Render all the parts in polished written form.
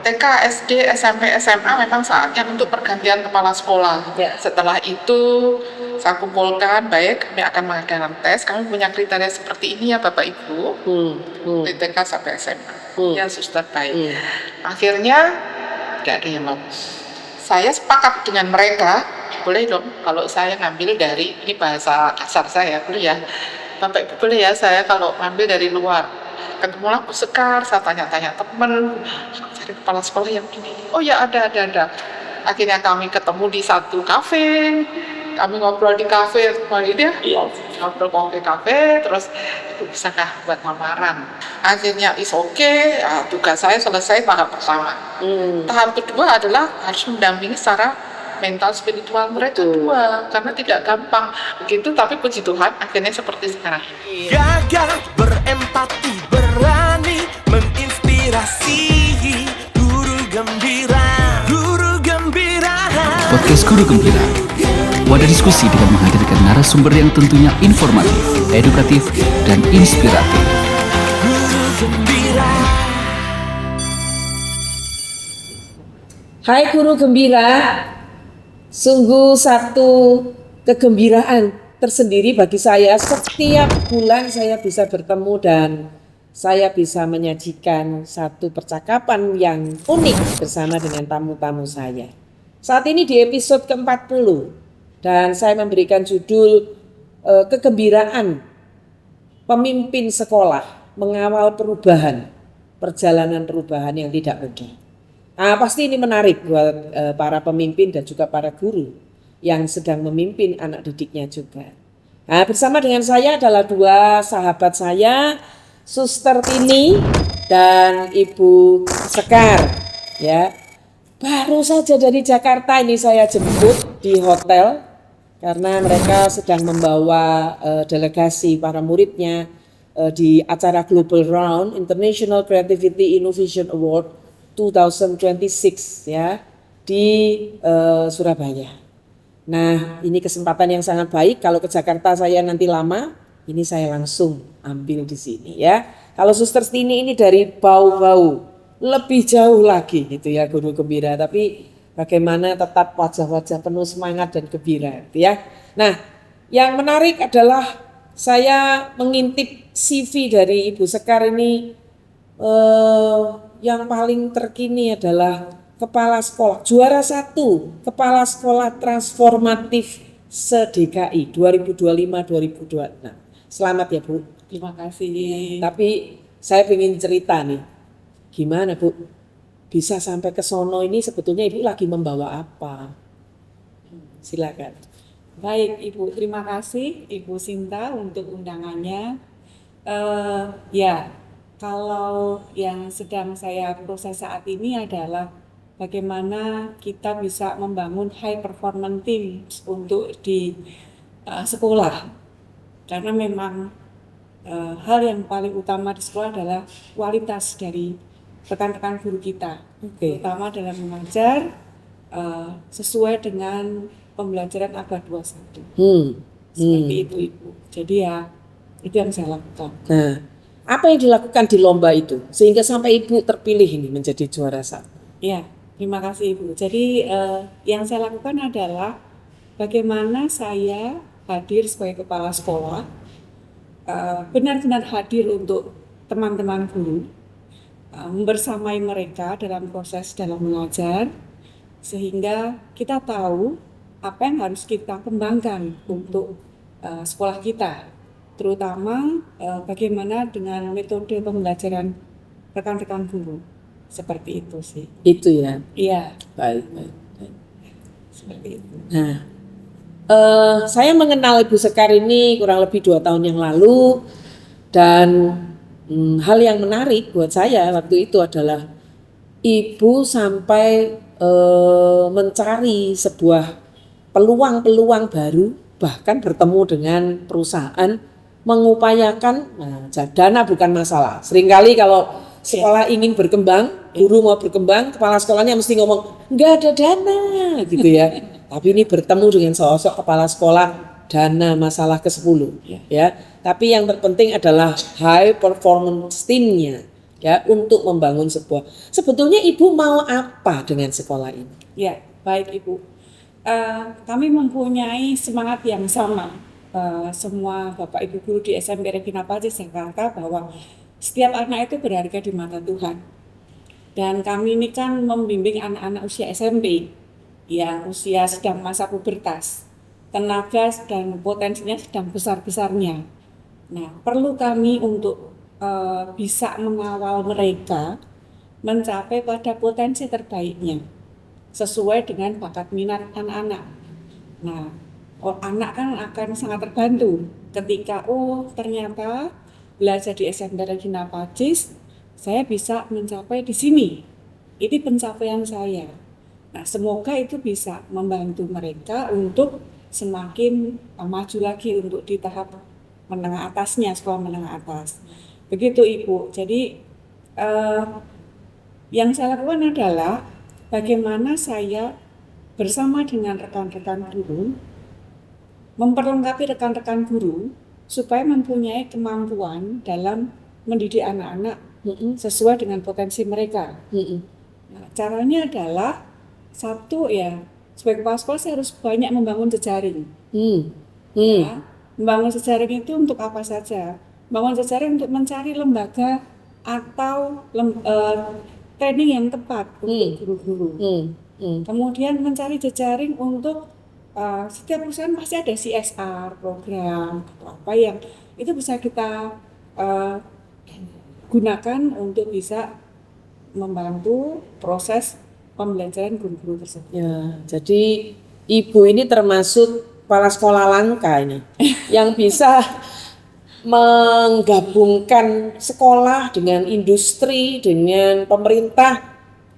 TK, SD, SMP, SMA memang saatnya untuk pergantian kepala sekolah. Ya. Setelah itu saya kumpulkan, baik kami akan mengadakan tes, kami punya kriteria seperti ini ya Bapak Ibu, di TK sampai SMA. Ya suster baik. Akhirnya tidak ada yang lolos. Saya sepakat dengan mereka, boleh dong kalau saya ngambil dari, ini bahasa kasar saya, boleh ya Bapak Ibu, boleh ya saya kalau ngambil dari luar. Ketemulah Bu Sekar, saya tanya-tanya temen, cari kepala sekolah yang ini. Oh ya ada. Akhirnya kami ketemu di satu kafe, kami ngobrol di kafe, ngobrol di kafe, terus Ibu bisakah buat lamaran? Akhirnya is okay, tugas saya selesai tahap pertama. Tahap kedua adalah harus mendampingi secara mental spiritual mereka dua, karena tidak gampang begitu, tapi puji Tuhan akhirnya seperti sekarang. Gagah berempati, berani menginspirasi. Guru Gembira, Guru Gembira. Podcast Guru Gembira, wadah diskusi dengan menghadirkan narasumber yang tentunya informatif, edukatif, dan inspiratif. Guru Gembira. Hai Guru Gembira, sungguh satu kegembiraan tersendiri bagi saya. Setiap bulan saya bisa bertemu dan saya bisa menyajikan satu percakapan yang unik bersama dengan tamu-tamu saya. Saat ini di episode ke-40 dan saya memberikan judul kegembiraan pemimpin sekolah mengawal perubahan, perjalanan perubahan yang tidak mudah. Pasti ini menarik buat para pemimpin dan juga para guru yang sedang memimpin anak didiknya juga. Bersama dengan saya adalah dua sahabat saya, Suster Tini dan Ibu Sekar. Ya, baru saja dari Jakarta ini saya jemput di hotel karena mereka sedang membawa delegasi para muridnya di acara Global Round International Creativity Innovation Award 2026 ya di Surabaya. Nah, ini kesempatan yang sangat baik. Kalau ke Jakarta saya nanti lama, ini saya langsung ambil di sini ya. Kalau Suster Tini ini dari Bau-Bau, lebih jauh lagi gitu ya Guru Gembira. Tapi bagaimana tetap wajah-wajah penuh semangat dan gembira gitu ya. Nah, yang menarik adalah saya mengintip CV dari Ibu Sekar ini. Yang paling terkini adalah kepala sekolah juara 1 kepala sekolah transformatif se-DKI 2025-2026. Selamat ya Bu. Terima kasih. Tapi saya ingin cerita nih, gimana Bu bisa sampai ke sono ini, sebetulnya Ibu lagi membawa apa? Silakan. Baik Ibu, terima kasih Ibu Sinta untuk undangannya. Ya, kalau yang sedang saya proses saat ini adalah bagaimana kita bisa membangun high performance team untuk di sekolah. Karena memang hal yang paling utama di sekolah adalah kualitas dari rekan-rekan guru kita, terutama dalam mengajar sesuai dengan pembelajaran abad 21. Seperti itu Ibu. Jadi ya itu yang saya lakukan. Nah, apa yang dilakukan di lomba itu sehingga sampai Ibu terpilih ini menjadi juara 1? Ya, terima kasih Ibu. Jadi yang saya lakukan adalah bagaimana saya hadir sebagai kepala sekolah, benar-benar hadir untuk teman-teman guru, membersamai mereka dalam proses dalam mengajar, sehingga kita tahu apa yang harus kita kembangkan untuk sekolah kita, terutama bagaimana dengan metode pembelajaran rekan-rekan guru. Seperti itu sih. Itu ya? Iya. Baik. Seperti itu. Nah, saya mengenal Ibu Sekar ini kurang lebih 2 tahun yang lalu, dan hal yang menarik buat saya waktu itu adalah Ibu sampai mencari sebuah peluang-peluang baru, bahkan bertemu dengan perusahaan, mengupayakan dana bukan masalah. Seringkali kalau sekolah ingin berkembang, guru mau berkembang, kepala sekolahnya mesti ngomong nggak ada dana gitu ya. Tapi ini bertemu dengan sosok kepala sekolah, dana masalah ke-10 ya. Tapi yang terpenting adalah high performance team-nya. ya untuk membangun sebuah. Sebetulnya Ibu mau apa dengan sekolah ini? Ya, baik Ibu. Kami mempunyai semangat yang sama, semua Bapak Ibu guru di SMP Regina Pacis Jakarta, bahwa setiap anak itu berharga di mata Tuhan. Dan kami ini kan membimbing anak-anak usia SMP, yang usia sedang masa pubertas, tenaga dan potensinya sedang besar-besarnya. Nah, perlu kami untuk bisa mengawal mereka mencapai pada potensi terbaiknya, sesuai dengan bakat minat anak-anak. Nah, anak kan akan sangat terbantu ketika ternyata belajar di SMP Regina Pacis, saya bisa mencapai di sini. Ini pencapaian saya. Nah, semoga itu bisa membantu mereka untuk semakin maju lagi untuk di tahap menengah atasnya, sekolah menengah atas. Begitu Ibu. Jadi yang saya lakukan adalah bagaimana saya bersama dengan rekan-rekan guru memperlengkapi rekan-rekan guru supaya mempunyai kemampuan dalam mendidik anak-anak sesuai dengan potensi mereka. Nah, caranya adalah satu ya, sebagai kepala sekolah saya harus banyak membangun jejaring. Ya, membangun jejaring itu untuk apa saja? Membangun jejaring untuk mencari lembaga atau training yang tepat untuk guru-guru. Kemudian mencari jejaring untuk setiap perusahaan pasti ada CSR program atau apa yang itu bisa kita gunakan untuk bisa membantu proses pembelajaran guru-guru tersebut. Ya, jadi Ibu ini termasuk kepala sekolah langka ini yang bisa menggabungkan sekolah dengan industri, dengan pemerintah,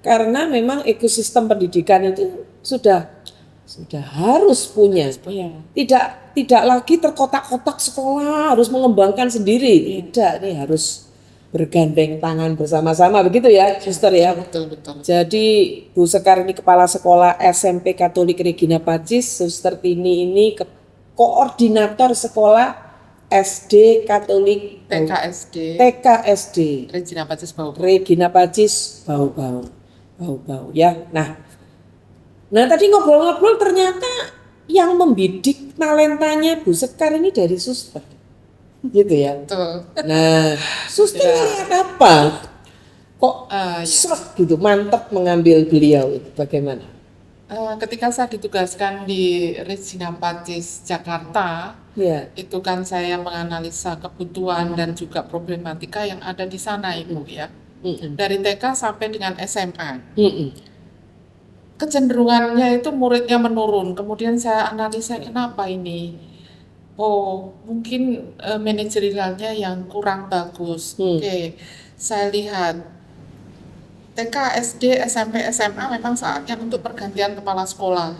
karena memang ekosistem pendidikan itu sudah harus punya. Ya. Tidak lagi terkotak-kotak sekolah harus mengembangkan sendiri. Tidak, ini harus bergandeng tangan bersama-sama, begitu ya, Suster ya. Betul. Jadi Bu Sekar ini kepala sekolah SMP Katolik Regina Pacis, Suster Tini ini koordinator sekolah SD Katolik TKSD Regina Pacis Bau. Regina Pacis Bau ya. Nah tadi ngobrol-ngobrol ternyata yang membidik talentanya Bu Sekar ini dari Suster, gitu ya. Betul. Nah, Suster lihat apa? Kok serek gitu, mantap mengambil beliau itu, bagaimana? Ketika saya ditugaskan di Regina Pacis Jakarta, itu kan saya menganalisa kebutuhan dan juga problematika yang ada di sana, Ibu ya. Dari TK sampai dengan SMA. Kecenderungannya itu muridnya menurun. Kemudian saya analisa kenapa ini. Mungkin manajerialnya yang kurang bagus. Oke, saya lihat TK, SD, SMP, SMA memang saatnya untuk pergantian kepala sekolah.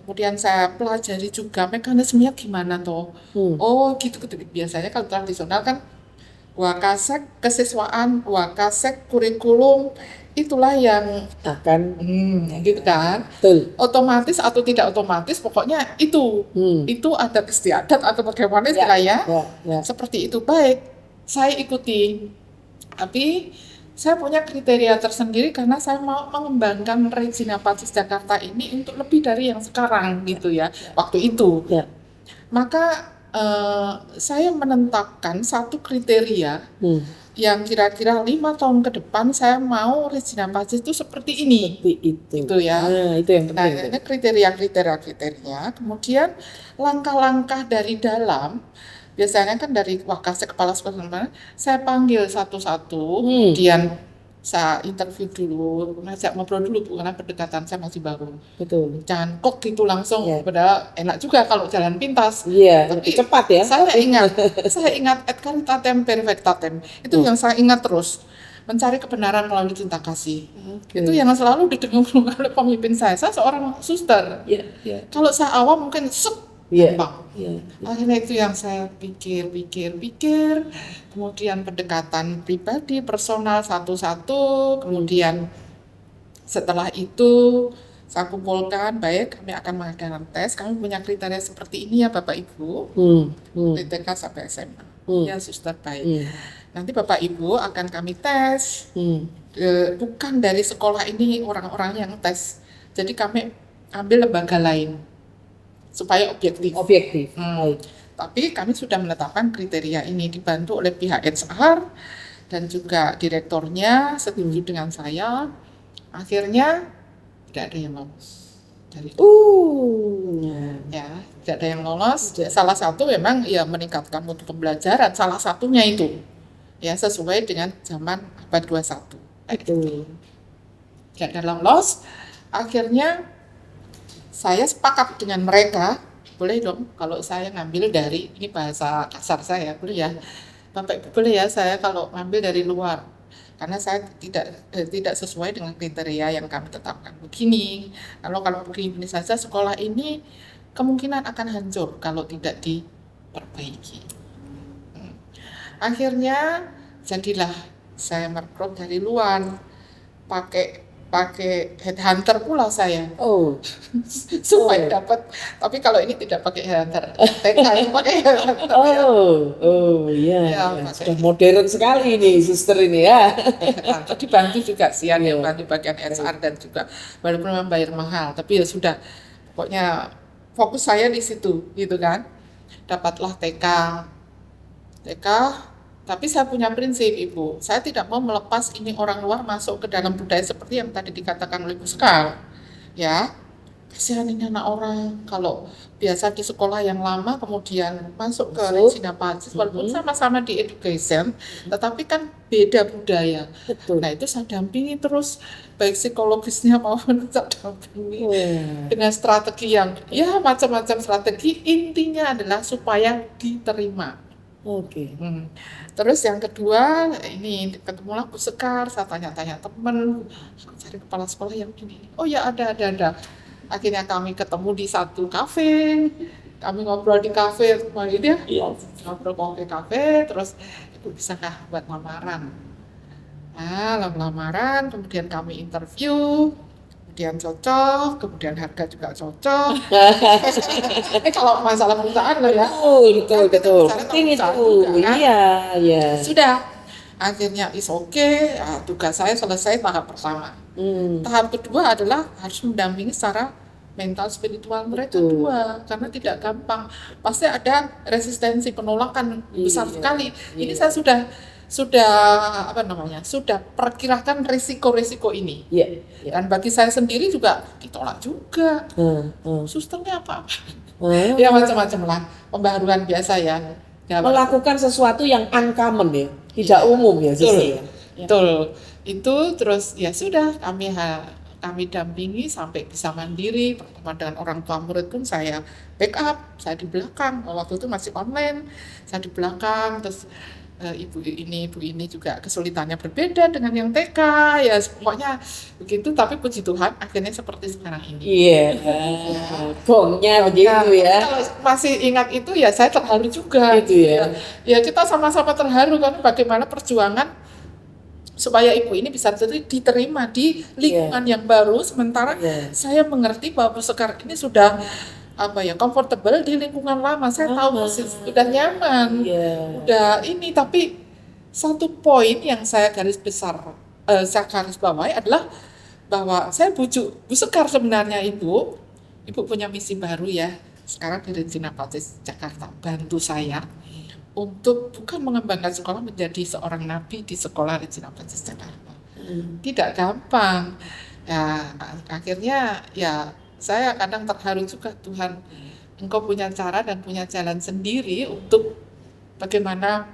Kemudian saya pelajari juga mekanismenya gimana toh. Gitu. Biasanya kalau tradisional kan Wakasek kesiswaan, Wakasek kurikulum, itulah yang akan gitu kan. Betul. Otomatis atau tidak otomatis, pokoknya itu adat istiadat atau bagaimana istilahnya. Seperti itu. Baik, saya ikuti. Tapi saya punya kriteria tersendiri karena saya mau mengembangkan Regina Pacis Jakarta ini untuk lebih dari yang sekarang gitu ya, waktu itu. Maka saya menetapkan satu kriteria yang kira-kira 5 tahun ke depan saya mau Regina Pacis itu seperti ini. Itu ya. Itu yang penting. Nah, ini kriteria-kriteria. Kemudian langkah-langkah dari dalam. Biasanya kan dari Wakasek kepala sekolah, saya panggil satu-satu, kemudian saya interview dulu, ngajak ngobrol dulu, karena pendekatan saya masih baru. Betul. Jangan kok gitu langsung, padahal enak juga kalau jalan pintas. Tapi cepat ya. Saya ingat et caritatem perfectatem, itu yang saya ingat terus. Mencari kebenaran melalui cinta kasih. Itu yang selalu didengar oleh pemimpin saya. Saya seorang suster. Kalau saya awam mungkin gampang. Akhirnya itu yang saya pikir, kemudian pendekatan pribadi, personal satu-satu, kemudian setelah itu saya kumpulkan, baik kami akan mengadakan tes, kami punya kriteria seperti ini ya Bapak Ibu, dari TK sampai SMA, ya Suster baik. nanti Bapak Ibu akan kami tes. Bukan dari sekolah ini orang-orang yang tes. Jadi kami ambil lembaga lain supaya objektif. Baik. Tapi kami sudah menetapkan kriteria ini dibantu oleh pihak HR dan juga direkturnya setuju dengan saya. Akhirnya tidak ada yang lolos dari itu. Ya, tidak ada yang lolos. Salah satu memang ya meningkatkan mutu pembelajaran. Salah satunya itu ya sesuai dengan zaman abad 21. Tidak ada yang lolos. Akhirnya saya sepakat dengan mereka, boleh dong kalau saya ngambil dari, ini bahasa kasar saya, boleh ya Bapak Ibu, boleh ya saya kalau ngambil dari luar, karena saya tidak sesuai dengan kriteria yang kami tetapkan begini. Kalau begini saja sekolah ini kemungkinan akan hancur kalau tidak diperbaiki. Akhirnya jadilah saya merekrut dari luar, pakai headhunter pula saya. Supaya dapat. Tapi kalau ini tidak pakai headhunter, TK yang pakai headhunter. Ya, sudah modern sekali ini suster ini ya. Dibantu juga Sian yang bantu bagian HR dan juga walaupun membayar mahal, tapi ya sudah, pokoknya fokus saya di situ gitu kan. Dapatlah TK, tapi saya punya prinsip Ibu, saya tidak mau melepas ini orang luar masuk ke dalam budaya seperti yang tadi dikatakan oleh Bu Sekar. Ya, kasihan ini anak orang kalau biasa di sekolah yang lama kemudian masuk ke Regina Pacis, walaupun sama-sama di education, tetapi kan beda budaya. Nah itu saya dampingi terus, baik psikologisnya maupun saya dampingi dengan strategi yang ya macam-macam strategi, intinya adalah supaya diterima. Terus yang kedua, ini ketemulah Bu Sekar, saya tanya-tanya teman, cari kepala sekolah yang gini. Oh ya ada. Akhirnya kami ketemu di satu kafe, kami ngobrol di kafe, ngobrol di kafe, terus Ibu bisakah buat lamaran? Lamaran, kemudian kami interview, kemudian cocok, kemudian harga juga cocok. Kalau masalah perusahaan loh ya. Betul. Penting itu. Iya. Sudah. Akhirnya is okay. Tugas saya selesai tahap pertama. Tahap kedua adalah harus mendampingi secara mental spiritual mereka dua, karena tidak gampang. Pasti ada resistensi, penolakan besar sekali. Ini saya sudah perkirakan risiko-risiko ini. Dan bagi saya sendiri juga ditolak juga. Susternya apa? Ya macam-macam lah, pembaharuan biasa ya. Melakukan sesuatu yang uncommon ya, tidak umum ya suster. Betul. Itu terus ya sudah kami dampingi sampai bisa mandiri, pertemuan dengan orang tua murid pun saya backup, saya di belakang. Waktu itu masih online, saya di belakang. Terus ibu ini juga kesulitannya berbeda dengan yang TK, ya pokoknya begitu. Tapi puji Tuhan akhirnya seperti sekarang ini. Gongnya begitu ya. Kalau masih ingat itu ya saya terharu juga. Ya kita sama-sama terharu karena bagaimana perjuangan supaya ibu ini bisa diterima di lingkungan yang baru, sementara saya mengerti bahwa Bu Sekar ini sudah comfortable di lingkungan lama. Saya tahu persis sudah nyaman, udah ini. Tapi satu poin yang saya garis bawahi adalah bahwa saya bujuk Bu Sekar sebenarnya ibu punya misi baru ya sekarang di Regina Pacis Jakarta, bantu saya untuk bukan mengembangkan sekolah menjadi seorang nabi di sekolah Regina Pacis Jakarta. Tidak gampang. Ya, akhirnya ya saya kadang terharu juga, Tuhan, Engkau punya cara dan punya jalan sendiri untuk bagaimana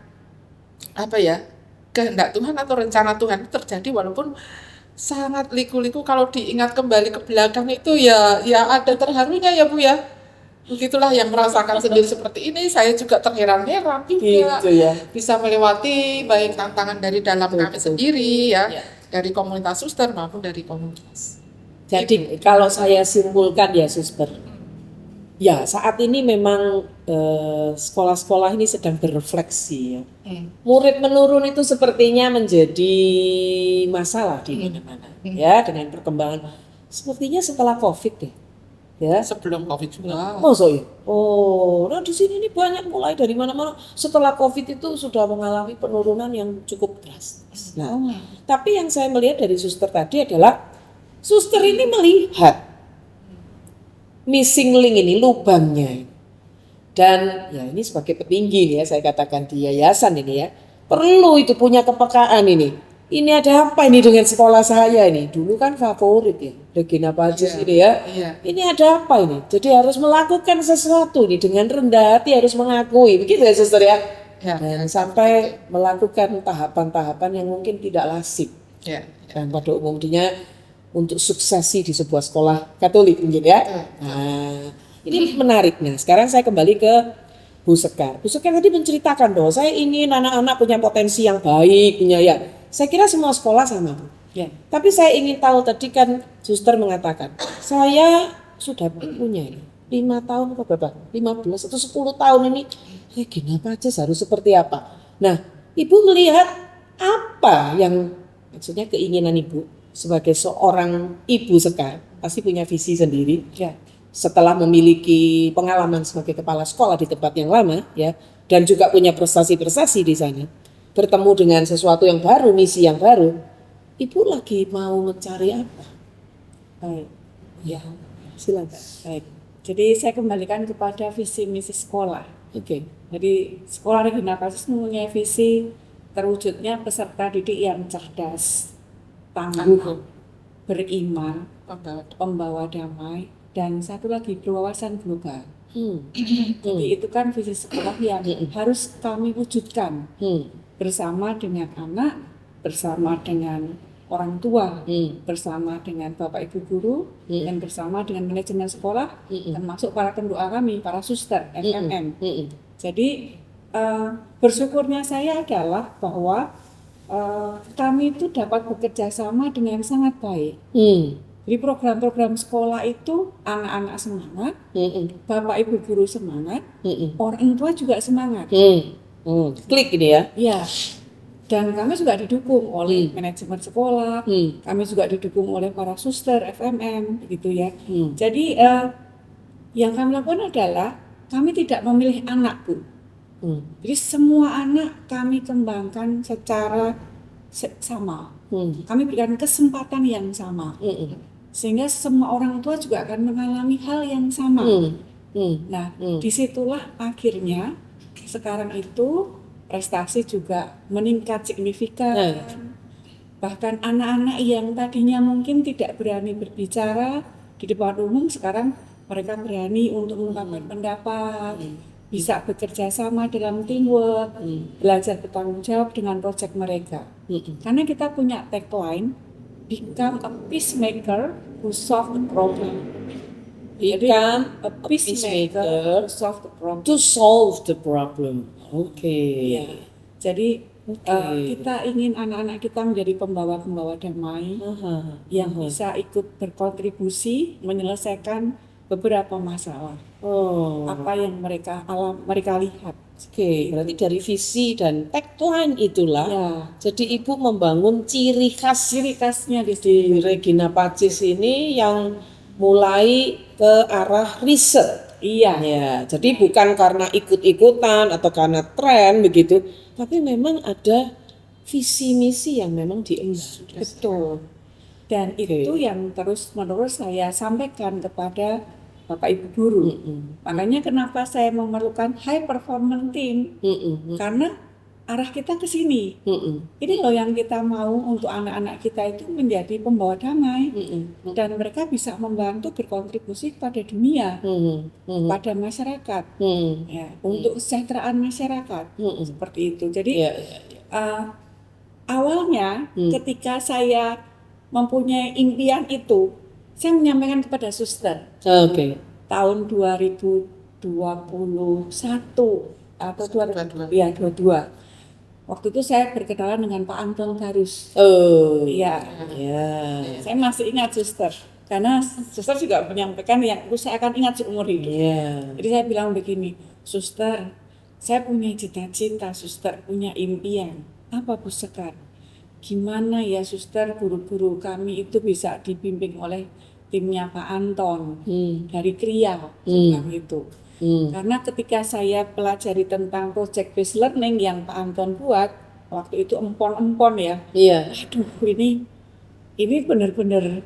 kehendak Tuhan atau rencana Tuhan terjadi, walaupun sangat liku-liku. Kalau diingat kembali ke belakang itu ya ada terharunya ya Bu ya. Begitulah yang merasakan sendiri seperti ini, saya juga terheran-heran juga bisa melewati baik tantangan dari dalam kami sendiri dari komunitas suster maupun dari komunitas. Jadi kalau saya simpulkan ya suster, ya saat ini memang sekolah-sekolah ini sedang berefleksi ya. Murid menurun itu sepertinya menjadi masalah di mana-mana ya, dengan perkembangan sepertinya setelah COVID deh. Ya. Sebelum COVID juga. Oh, ya. Oh, nah di sini ini banyak mulai dari mana-mana. Setelah COVID itu sudah mengalami penurunan yang cukup drastis. Nah, tapi yang saya melihat dari suster tadi adalah suster ini melihat missing link ini, lubangnya. Dan ya ini sebagai petinggi nih ya, saya katakan di yayasan ini ya, perlu itu punya kepekaan ini. Ini ada apa ini dengan sekolah saya ini? Dulu kan favorit ya, Regina Pacis ini ya. Iya. Ini ada apa ini? Jadi harus melakukan sesuatu ini dengan rendah hati, harus mengakui. Begitu ya suster ya? Ya. Dan sampai melakukan tahapan-tahapan yang mungkin tidak lazim. Ya. Dan pada umumnya untuk suksesi di sebuah sekolah Katolik mungkin ya. Nah, ini menarik. Nah, sekarang saya kembali ke Bu Sekar. Bu Sekar tadi menceritakan bahwa saya ingin anak-anak punya potensi yang baik, punya ya. Saya kira semua sekolah sama, Bu. Ya. Tapi saya ingin tahu tadi kan suster mengatakan, saya sudah punya ini 5 tahun atau berapa? 15 atau 10 tahun ini. Regina Pacis harus seperti apa? Nah, Ibu melihat apa yang maksudnya keinginan Ibu sebagai seorang Ibu Sekar, pasti punya visi sendiri. Ya. Setelah memiliki pengalaman sebagai kepala sekolah di tempat yang lama ya, dan juga punya prestasi-prestasi di sana, bertemu dengan sesuatu yang baru, misi yang baru, Ibu lagi mau mencari apa? Baik. Ya, silakan. Baik. Jadi saya kembalikan kepada visi misi sekolah. Oke. Jadi sekolah Regina Pacis mempunyai visi terwujudnya peserta didik yang cerdas, tangguh, beriman, pembawa damai, dan satu lagi berwawasan global. Jadi itu kan visi sekolah yang harus kami wujudkan bersama dengan anak, bersama dengan orang tua, bersama dengan Bapak Ibu guru, dan bersama dengan manajemen sekolah, termasuk para pendoa kami, para suster, FMM. Jadi bersyukurnya saya adalah bahwa kami itu dapat bekerja sama dengan sangat baik. Jadi program-program sekolah itu anak-anak semangat, Bapak Ibu guru semangat, orang tua juga semangat. Klik ini ya. Ya. Dan kami juga didukung oleh manajemen sekolah, kami juga didukung oleh para suster FMM gitu ya. Jadi yang kami lakukan adalah kami tidak memilih anak, Bu. Jadi semua anak kami kembangkan secara sama. Kami berikan kesempatan yang sama. Sehingga semua orang tua juga akan mengalami hal yang sama. Nah, disitulah akhirnya sekarang itu prestasi juga meningkat signifikan. Bahkan anak-anak yang tadinya mungkin tidak berani berbicara di depan umum, sekarang mereka berani untuk mengungkapkan pendapat, bisa bekerja sama dalam teamwork, belajar bertanggung jawab dengan proyek mereka. Karena kita punya tagline, become a peacemaker who solve the problem. Become a peacemaker who solve the problem. to solve the problem. Oke. Ya. Jadi kita ingin anak-anak kita menjadi pembawa-pembawa damai yang bisa ikut berkontribusi menyelesaikan beberapa masalah. Apa yang mereka lihat. Oke, berarti dari visi dan tagline itulah. Ya. Jadi Ibu membangun ciri khasnya di di Regina Pacis ini yang mulai ke arah riset. Iya. Ya, jadi bukan karena ikut-ikutan atau karena tren begitu, tapi memang ada visi misi yang memang diemban. Betul. Dan itu yang terus-menerus saya sampaikan kepada Bapak Ibu guru. Makanya kenapa saya memerlukan high performance team? Karena arah kita ke sini. Ini loh yang kita mau untuk anak-anak kita itu menjadi pembawa damai. Dan mereka bisa membantu berkontribusi pada dunia, pada masyarakat, ya, untuk kesejahteraan masyarakat. Seperti itu. Jadi awalnya ketika saya mempunyai impian itu, saya menyampaikan kepada suster. Tahun 2021 atau 2022. Waktu itu saya berkenalan dengan Pak Anton Garus. Iya. Saya masih ingat suster, karena suster juga menyampaikan yang saya akan ingat seumur hidup. Jadi saya bilang begini, suster, saya punya cita-cita, suster punya impian. Apa Bu Sekar? Gimana ya suster, guru-guru kami itu bisa dibimbing oleh timnya Pak Anton dari Kria itu. Karena ketika saya pelajari tentang project based learning yang Pak Anton buat waktu itu empon-empon ya. Iya. Aduh, ini benar-benar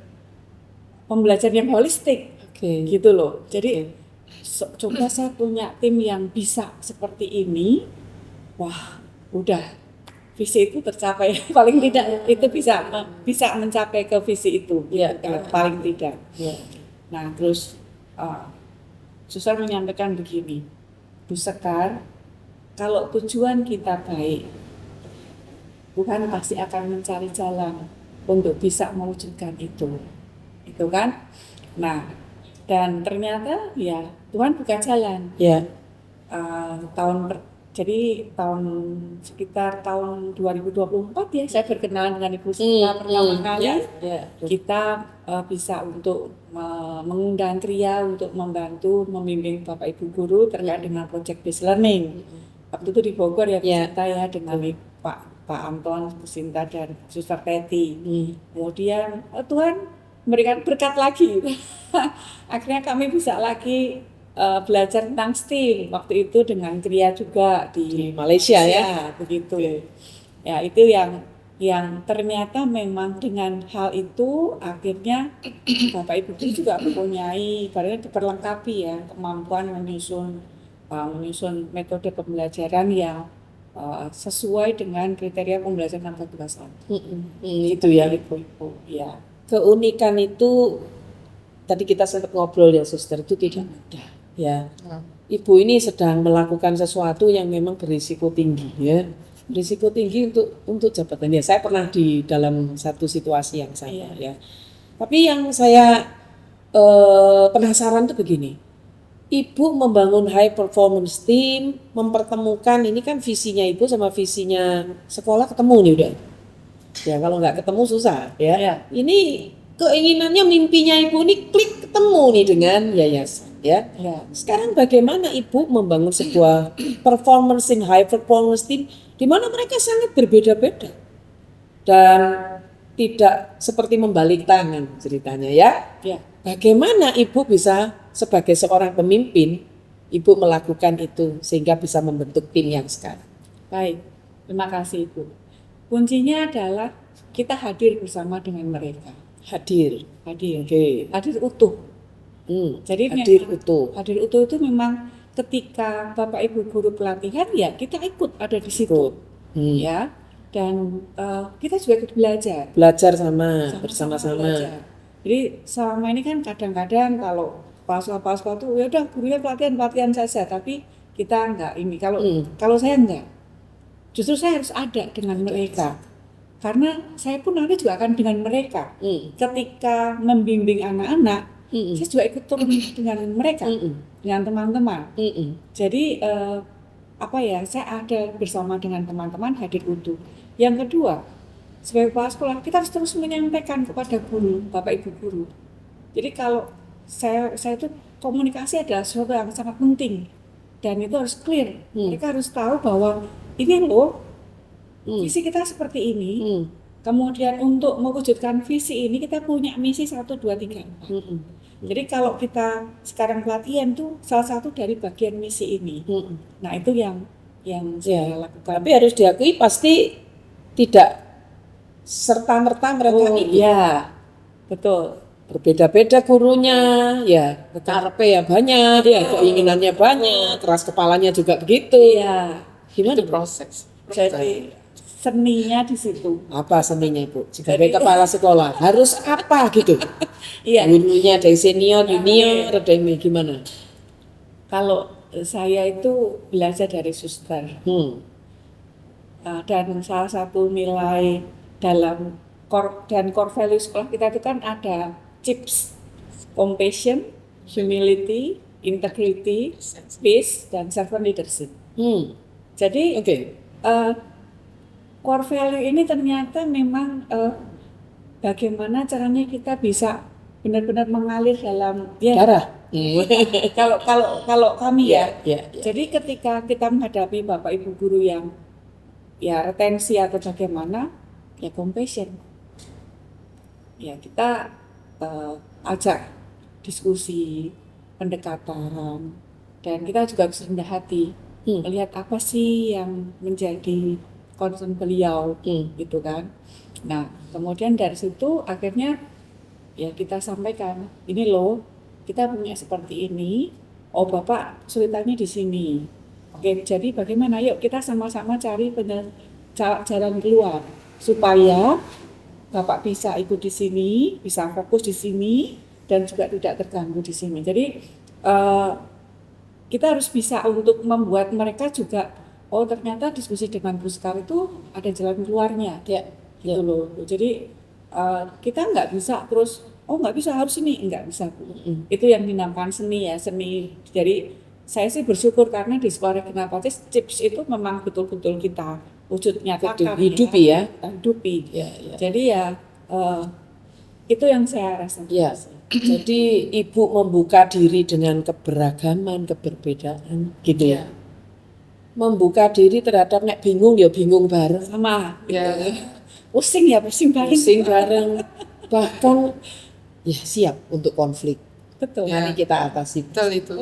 pembelajaran yang holistik. Oke. Gitu loh. Jadi coba saya punya tim yang bisa seperti ini. Wah, udah visi itu tercapai. Paling tidak itu bisa mencapai ke visi itu. Iya, Gitu kan, paling tidak. Iya. Nah, terus Suster menyampaikan begini, Bu Sekar, kalau tujuan kita baik, Tuhan pasti akan mencari jalan untuk bisa mewujudkan itu kan? Nah, dan ternyata ya Tuhan buka jalan. Ya. Jadi sekitar tahun 2024 ya saya berkenalan dengan Ibu Sinta pertama kali. Kita bisa untuk mengundang Kria untuk membantu membimbing Bapak Ibu guru terkait dengan project based learning. Waktu itu di Bogor ya Bu Sinta ya dengan Pak Anton, Bu Sinta dan Suster Teti. Kemudian Tuhan memberikan berkat lagi. Akhirnya kami bisa lagi belajar tentang STEAM waktu itu dengan Kria juga di Malaysia ya. Begitu. Ya itu yang ternyata memang dengan hal itu akhirnya Bapak Ibu juga mempunyai ibaratnya diperlengkapi ya kemampuan menyusun metode pembelajaran yang sesuai dengan kriteria pembelajaran angka 21. Itu ya. Ibu-ibu ya. Keunikan itu tadi kita sempat ngobrol ya Suster, itu tidak mudah ya. Ibu ini sedang melakukan sesuatu yang memang berisiko tinggi ya. Berisiko tinggi untuk jabatan ya. Saya pernah di dalam satu situasi yang sama ya. Tapi yang saya penasaran tuh begini. Ibu membangun high performance team, mempertemukan ini kan visinya Ibu sama visinya sekolah ketemu nih udah. Ya kalau nggak ketemu susah ya. Ini keinginannya mimpinya Ibu ini klik ketemu nih dengan yayasan ya. Sekarang bagaimana Ibu membangun sebuah performance team, high performance team di mana mereka sangat berbeda-beda dan tidak seperti membalik tangan ceritanya ya. Bagaimana Ibu bisa sebagai seorang pemimpin Ibu melakukan itu sehingga bisa membentuk tim yang sekarang? Baik, terima kasih Ibu. Kuncinya adalah kita hadir bersama dengan mereka. Hadir. Oke. Hadir utuh. Jadi hadir utuh. Hadir utuh itu memang ketika Bapak Ibu guru pelatihan ya kita ikut ada di situ. Ya. Dan kita juga ikut belajar. Belajar bersama-sama. Jadi selama ini kan kadang-kadang kalau pas tuh ya udah gurunya pelatihan saja, tapi kita enggak ini. Kalau saya enggak. Justru saya harus ada dengan mereka. Karena saya pun nanti juga akan dengan mereka. Ketika membimbing anak-anak, saya juga ikut turun dengan mereka, dengan teman-teman. Jadi saya ada bersama dengan teman-teman hadir utuh. Yang kedua, sebagai kepala sekolah kita harus terus menyampaikan kepada guru, Bapak Ibu guru. Jadi kalau saya itu komunikasi adalah sesuatu yang sangat penting dan itu harus clear. Mereka harus tahu bahwa ini loh visi kita seperti ini. Kemudian untuk mewujudkan visi ini kita punya misi 1, 2, 3, 4. Jadi kalau kita sekarang pelatihan tuh salah satu dari bagian misi ini. Nah itu yang saya lakukan. Tapi harus diakui pasti tidak serta-merta mereka ini. Ya, betul. Berbeda-beda gurunya, ya karpe ya banyak, keinginannya banyak, keras kepalanya juga begitu. Iya. Gimana Itu proses. Jadi seninya di situ. Apa seninya Ibu? Sebagai kepala sekolah harus apa gitu? Iya. Gurunya ada yang senior, junior, ada yang gimana? Kalau saya itu belajar dari suster. Dan salah satu nilai dalam core value sekolah kita itu kan ada CIPS, compassion, humility, integrity, peace, dan servant leadership. Jadi core value ini ternyata memang bagaimana caranya kita bisa benar-benar mengalir dalam darah. Kalau kami ya. Jadi ketika kita menghadapi Bapak Ibu guru yang retensi atau bagaimana, ya compassion. Ya kita ajak diskusi, pendekatan, dan kita juga harus rendah hati melihat apa sih yang menjadi concern beliau gitu kan. Nah kemudian dari situ akhirnya ya kita sampaikan, ini loh kita punya seperti ini, oh Bapak kesulitannya di sini. Oke, jadi bagaimana? Yuk kita sama-sama cari jalan keluar supaya Bapak bisa ikut di sini, bisa fokus di sini, dan juga tidak terganggu di sini. Jadi kita harus bisa untuk membuat mereka juga, oh ternyata diskusi dengan Puskar itu ada jalan keluarnya, gitu loh. Jadi kita nggak bisa terus, oh nggak bisa harus ini, nggak bisa. Itu yang dinamakan seni ya, seni. Jadi saya sih bersyukur karena di sekolah regional Pacis CIPS itu memang betul-betul kita wujud nyatakan hidupi ya. Hidupi. Ya. Jadi ya itu yang saya rasa. Ya. Jadi ibu membuka diri dengan keberagaman, keberbedaan, gitu ya. Membuka diri terhadap nek bingung ya bingung bareng, Sama. Ya. Pusing bareng. pusing bareng, bahkan ya siap untuk konflik. Betul. Mari kita atasi. Betul itu.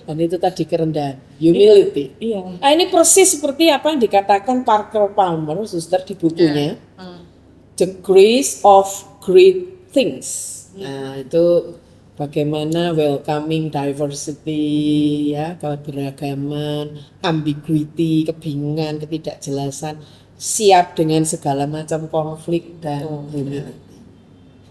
Dan itu tadi kerendahan, humility. Iya. Nah, ini persis seperti apa yang dikatakan Parker Palmer, suster di bukunya, The Grace of Great Things. Nah, itu bagaimana welcoming diversity, ya, keberagaman, ambiguity, kebingungan, ketidakjelasan, siap dengan segala macam konflik dan humility.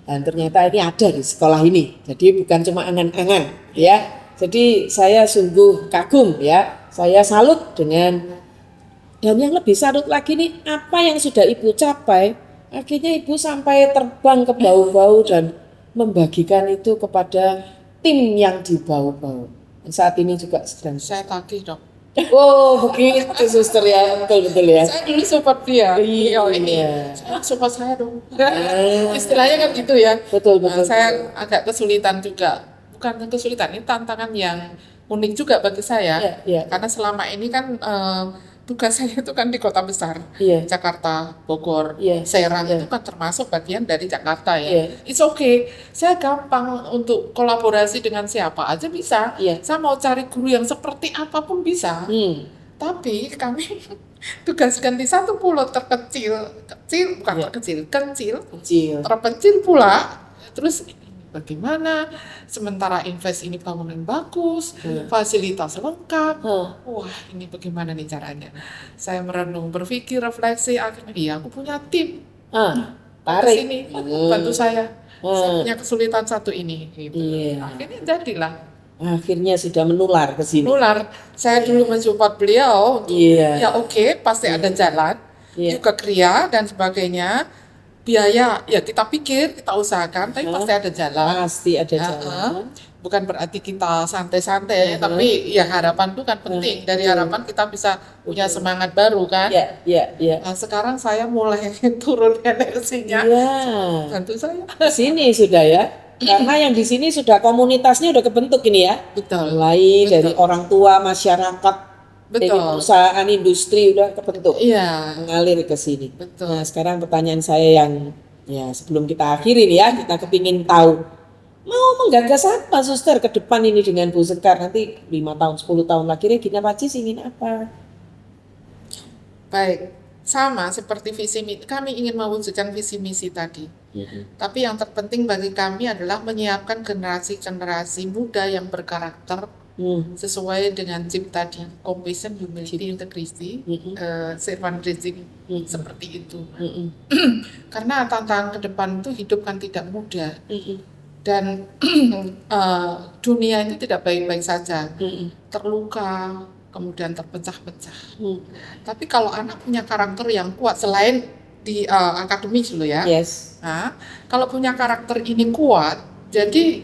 Dan ternyata ini ada di sekolah ini, jadi bukan cuma angan-angan, ya. Jadi saya sungguh kagum, ya. Saya salut dengan, dan yang lebih salut lagi nih, apa yang sudah ibu capai, akhirnya ibu sampai terbang ke bau-bau dan membagikan itu kepada tim yang di bau-bau. Saat ini juga sedang. Saya tagih dok. Oh begitu suster ya, betul ya. Saya dulu support dia. Iya. Saya support saya dong. Istilahnya kan gitu ya. Betul. Saya agak kesulitan juga. Bukan kesulitan, ini tantangan yang unik juga bagi saya. Iya. Karena selama ini kan tugas saya itu kan di kota besar. Iya. Jakarta, Bogor, Iya. Serang Iya. itu kan termasuk bagian dari Jakarta ya. Iya. It's okay. Saya gampang untuk kolaborasi dengan siapa aja bisa. Iya. Saya mau cari guru yang seperti apapun bisa. Tapi kami tugaskan di satu pulau terpencil, kecil, terpencil pula. Terus bagaimana? Sementara invest ini bangunan bagus, fasilitas lengkap. Wah, ini bagaimana nih caranya? Saya merenung, berpikir, refleksi. Akhirnya, iya, aku punya tim. Tarik. Sini, bantu saya. Saya punya kesulitan satu ini. Gitu. Iya. Akhirnya jadilah. Akhirnya sudah menular ke sini. Nular. Saya dulu mensupport beliau. Iya. Ya oke, pasti ada jalan. Iya. Juga kriya dan sebagainya. Biaya, ya kita pikir, kita usahakan, tapi pasti ada jalan. Pasti ada jalan. Bukan berarti kita santai-santai, tapi ya harapan itu kan penting. Dari harapan kita bisa punya semangat baru kan. Iya. Nah, sekarang saya mulai turun energinya. Iya. Bantu saya. Di sini sudah ya. Karena yang di sini sudah komunitasnya udah kebentuk ini ya. Betul. Mulai dari orang tua, masyarakat, dari Betul. perusahaan, industri udah kebentuk. Iya. Mengalir ke sini. Betul. Nah, sekarang pertanyaan saya yang ya sebelum kita akhiri nih ya, kita kepingin tahu mau menggagas apa suster ke depan ini dengan Bu Sekar nanti 5 tahun, 10 tahun lagi Regina Pacis ingin apa? Baik. Sama seperti kami ingin mewujudkan visi misi tadi. Tapi yang terpenting bagi kami adalah menyiapkan generasi-generasi muda yang berkarakter sesuai dengan CIP tadi, compassion, humility, integrity, servant raising, seperti itu. Karena tantangan ke depan itu hidup kan tidak mudah, dan dunia ini tidak baik-baik saja, terluka, kemudian terpecah-pecah. Tapi kalau anak punya karakter yang kuat, selain di akademis dulu ya, nah, kalau punya karakter ini kuat, jadi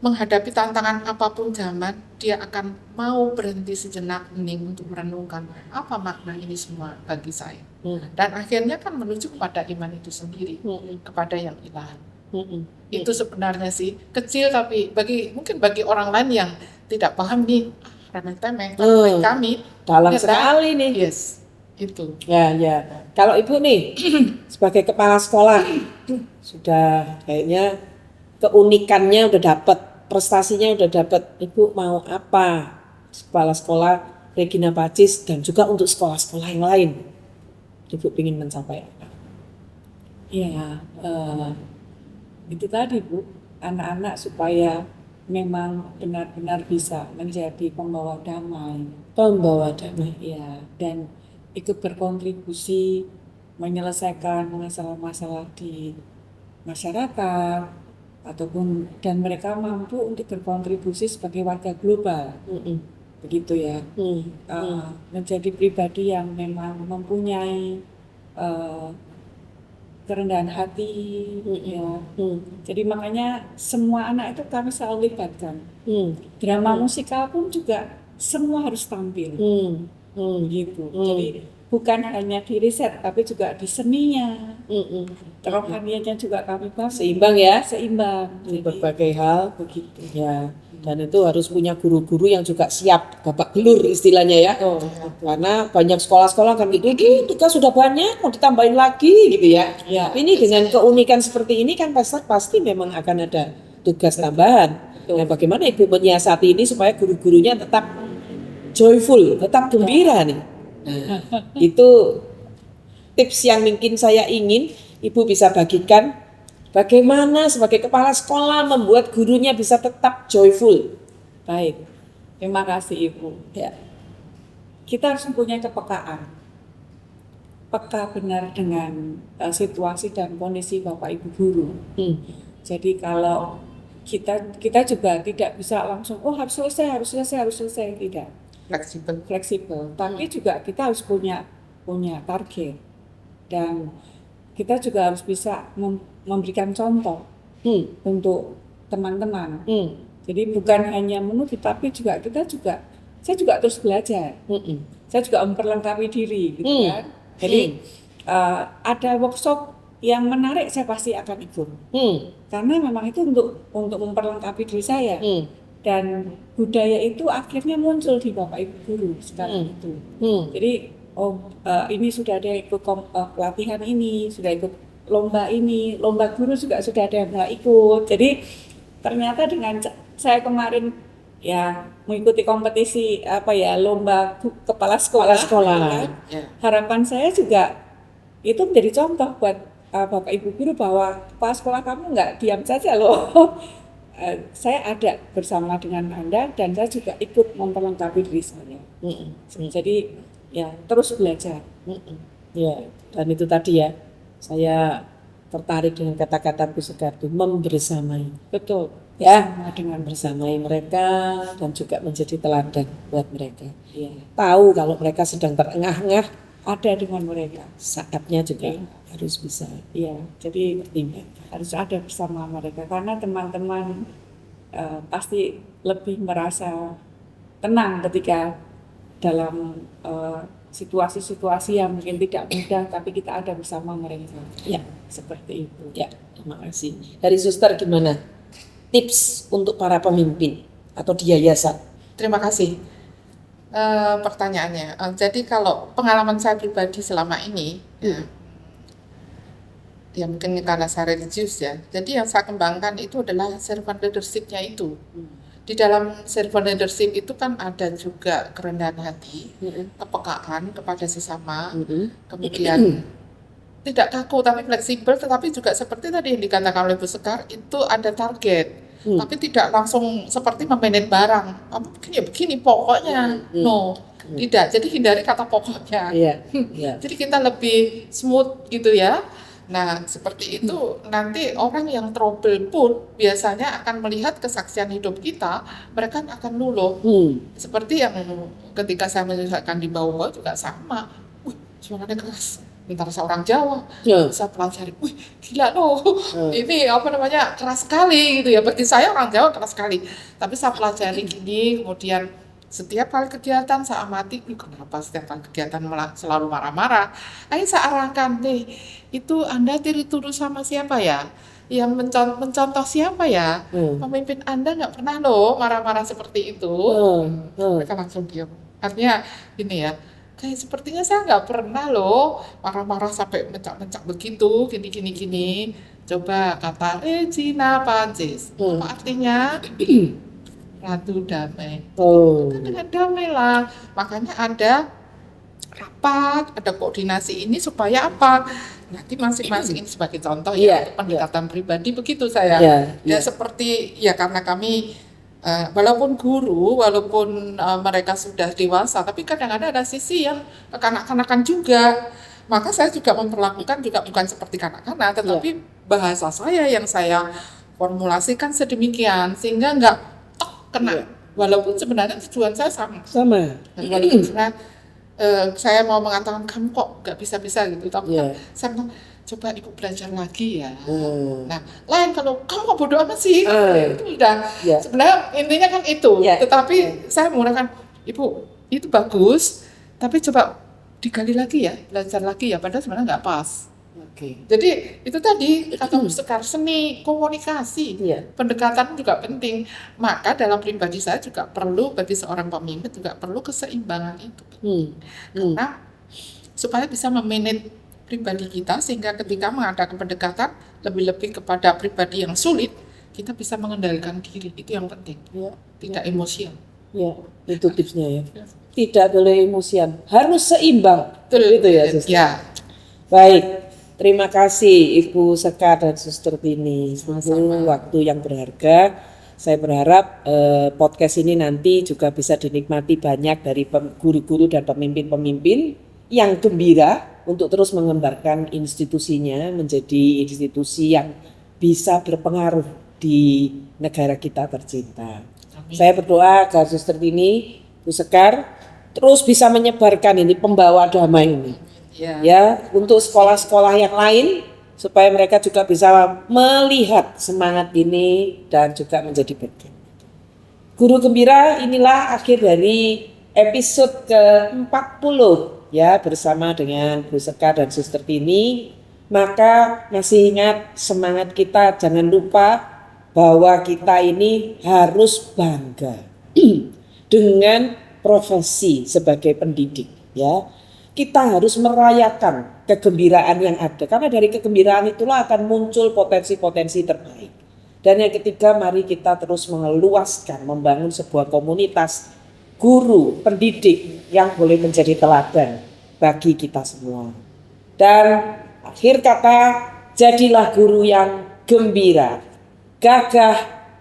menghadapi tantangan apapun zaman, dia akan mau berhenti sejenak hening untuk merenungkan apa makna ini semua bagi saya. Dan akhirnya kan menuju kepada iman itu sendiri, kepada yang ilahi. Itu sebenarnya sih kecil, tapi mungkin bagi orang lain yang tidak paham nih, remeh-temeh, bagi kami Dalam ternyata, sekali nih. yes, itu. Ya. Kalau Ibu nih sebagai kepala sekolah sudah kayaknya keunikannya udah dapat, prestasinya udah dapat. Ibu mau apa? Kepala sekolah Regina Pacis dan juga untuk sekolah-sekolah yang lain. Ibu ingin mencapai apa? Ya, itu tadi Bu, anak-anak supaya memang benar-benar bisa menjadi pembawa damai. Pembawa damai. Ya, dan ikut berkontribusi menyelesaikan masalah-masalah di masyarakat ataupun dan mereka mampu untuk berkontribusi sebagai warga global. Begitu ya. Menjadi pribadi yang memang mempunyai kerendahan hati, ya. Jadi makanya semua anak itu kami selalu libatkan. Drama musikal pun juga semua harus tampil, gitu. Jadi bukan hanya di riset, tapi juga di seninya, kerohaniannya juga kami bahas. Seimbang ya, Seimbang. di Jadi, berbagai hal. begitu. Ya, dan itu harus punya guru-guru yang juga siap, babak belur istilahnya ya. Karena banyak sekolah-sekolah kan gitu, tugas sudah banyak, mau ditambahin lagi gitu ya. Ya. Tapi ini dengan keunikan seperti ini kan pasti memang akan ada tugas tambahan. Nah, bagaimana Ibu menyiasati ini supaya guru-gurunya tetap joyful, tetap gembira nih. Nah, itu tips yang mungkin saya ingin Ibu bisa bagikan. Bagaimana sebagai kepala sekolah membuat gurunya bisa tetap joyful. Baik, terima kasih Ibu. Ya. Kita harus mempunyai kepekaan, peka benar dengan situasi dan kondisi Bapak Ibu guru. Jadi kalau kita juga tidak bisa langsung harus selesai, tidak. Fleksibel, tapi juga kita harus punya target dan kita juga harus bisa memberikan contoh untuk teman-teman. Jadi bukan hanya menuntut, tapi saya juga terus belajar. Saya juga memperlengkapi diri, gitu kan. Jadi ada workshop yang menarik, saya pasti akan ikut. Karena memang itu untuk memperlengkapi diri saya. Dan budaya itu akhirnya muncul di Bapak Ibu guru sekarang itu. Jadi ini sudah ada yang ikut pelatihan ini, sudah ikut lomba ini, lomba guru juga sudah ada yang ikut. Jadi ternyata dengan saya kemarin ya mengikuti kompetisi lomba kepala sekolah. Ya. Harapan saya juga itu menjadi contoh buat Bapak Ibu guru bahwa kepala sekolah kamu nggak diam saja loh. Saya ada bersama dengan Anda dan saya juga ikut memperlengkapi diri saya. Jadi ya terus belajar. Ya, dan itu tadi ya, saya tertarik dengan kata-kata Bu Sugarti, membersamai. Betul. Ya, Sama dengan bersamai mereka dan juga menjadi teladan buat mereka. ya, Tahu kalau mereka sedang terengah-engah, ada dengan mereka. saatnya juga harus bisa Ya, jadi pertimbangkan. harus ada bersama mereka karena teman-teman pasti lebih merasa tenang ketika dalam situasi-situasi yang mungkin tidak mudah, tapi kita ada bersama mereka. Ya, Seperti itu. ya, terima kasih. Dari Suster gimana? Tips untuk para pemimpin atau di yayasan? Terima kasih. Pertanyaannya, jadi kalau pengalaman saya pribadi selama ini, ya mungkin karena saya religius ya, jadi yang saya kembangkan itu adalah servant leadership-nya itu. Di dalam servant leadership itu kan ada juga kerendahan hati, kepekaan kepada sesama, kemudian tidak kaku tapi fleksibel, tetapi juga seperti tadi yang dikatakan oleh Bu Sekar, itu ada target. Tapi tidak langsung seperti memaintain barang. Begini ya begini pokoknya. No, tidak. Jadi hindari kata pokoknya. Iya. Jadi kita lebih smooth gitu ya. Nah, seperti itu nanti orang yang trouble pun biasanya akan melihat kesaksian hidup kita, mereka akan luluh. Seperti yang ketika saya menyelesaikan di bawah juga sama. Wih, suaranya keras. Minta rasa orang Jawa, saya pelajari, wih gila loh, ini keras sekali gitu ya, bagi saya orang Jawa keras sekali, tapi saya pelajari gini, kemudian setiap kali kegiatan saya amati, kenapa setiap kali kegiatan selalu marah-marah, akhirnya saya arahkan nih, itu Anda dituduh sama siapa ya, yang mencontoh siapa ya, pemimpin Anda nggak pernah loh marah-marah seperti itu, mereka langsung diam, artinya ini ya, kayak sepertinya saya nggak pernah loh marah-marah sampai mencak-mencak begitu, gini. Coba kata Regina Pazis, apa artinya? Ratu damai. Oh. Kan dengan damai lah. Makanya ada rapat, ada koordinasi ini supaya apa? Nanti masing-masing ini sebagai contoh Iya, untuk pendekatan pribadi begitu saya. Iya, Ya iya. seperti ya karena kami walaupun guru, walaupun mereka sudah dewasa, tapi kadang-kadang ada sisi yang kekanak-kanakan juga. Maka saya juga memperlakukan juga bukan seperti kanak-kanak, tetapi bahasa saya yang saya formulasikan sedemikian sehingga nggak kena. Walaupun sebenarnya tujuan saya sama. Sama. Dan walaupun sebenarnya saya mau mengatakan kamu kok nggak bisa-bisa gitu, tapi kan saya bilang coba ibu belajar lagi ya. Nah, lain kalau kamu kok bodoh amat sih, itu udah sebenarnya intinya kan itu. Tetapi saya menggunakan ibu itu bagus, tapi coba digali lagi ya, belajar lagi ya, padahal sebenarnya nggak pas. Jadi itu tadi kata Sekar, seni komunikasi, pendekatan juga penting. Maka dalam pribadi saya juga perlu, bagi seorang pemimpin juga perlu keseimbangan itu. Karena supaya bisa memanage pribadi kita sehingga ketika mengadakan pendekatan lebih-lebih kepada pribadi yang sulit, kita bisa mengendalikan diri, itu yang penting. Tidak emosian. Ya, itu tipsnya ya. Tidak boleh emosian, harus seimbang. Betul itu ya, Suster. Ya. Baik, terima kasih Ibu Sekar dan Suster Tini. Sungguh waktu yang berharga. Saya berharap podcast ini nanti juga bisa dinikmati banyak dari guru-guru dan pemimpin-pemimpin yang gembira untuk terus mengembangkan institusinya menjadi institusi yang bisa berpengaruh di negara kita tercinta. Saya berdoa agar Suster Tini, Bu Sekar terus bisa menyebarkan ini pembawa damai ini. Ya, untuk sekolah-sekolah yang lain supaya mereka juga bisa melihat semangat ini dan juga menjadi bagian. Guru Gembira, inilah akhir dari episode ke-40 ya bersama dengan Bu Sekar dan Suster Tini. Maka masih ingat semangat kita, jangan lupa bahwa kita ini harus bangga dengan profesi sebagai pendidik ya. Kita harus merayakan kegembiraan yang ada karena dari kegembiraan itulah akan muncul potensi-potensi terbaik. Dan yang ketiga, mari kita terus meluaskan, membangun sebuah komunitas guru, pendidik yang boleh menjadi teladan bagi kita semua. Dan akhir kata, jadilah guru yang gembira, gagah,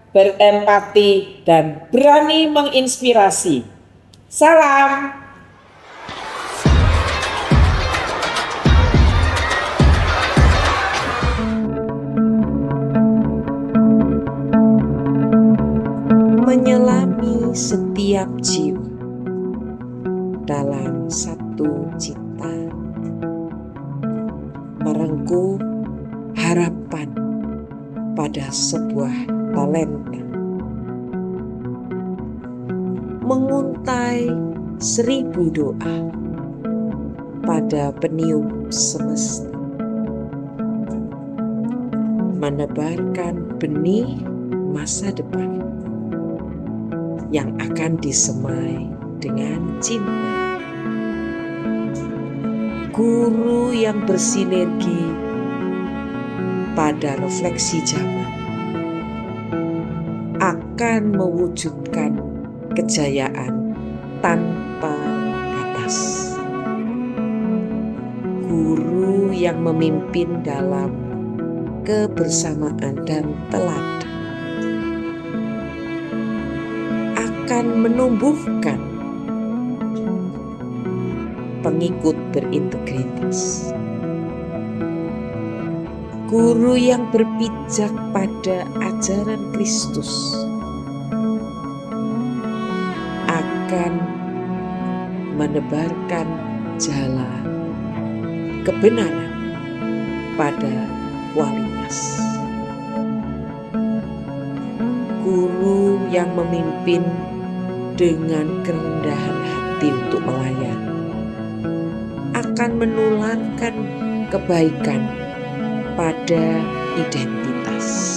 berempati, dan berani menginspirasi. Salam. Menyelami setiap jiwa dalam satu cita, merengkuh harapan pada sebuah talenta, menguntai 1000 doa pada peniup semesta, menebarkan benih masa depan yang akan disemai dengan cinta. Guru yang bersinergi pada refleksi zaman akan mewujudkan kejayaan tanpa batas. Guru yang memimpin dalam kebersamaan dan teladan akan menumbuhkan pengikut berintegritas. Guru yang berpijak pada ajaran Kristus akan menebarkan jalan kebenaran pada kualitas. Guru yang memimpin dengan kerendahan hati untuk melayani akan menularkan kebaikan pada identitas.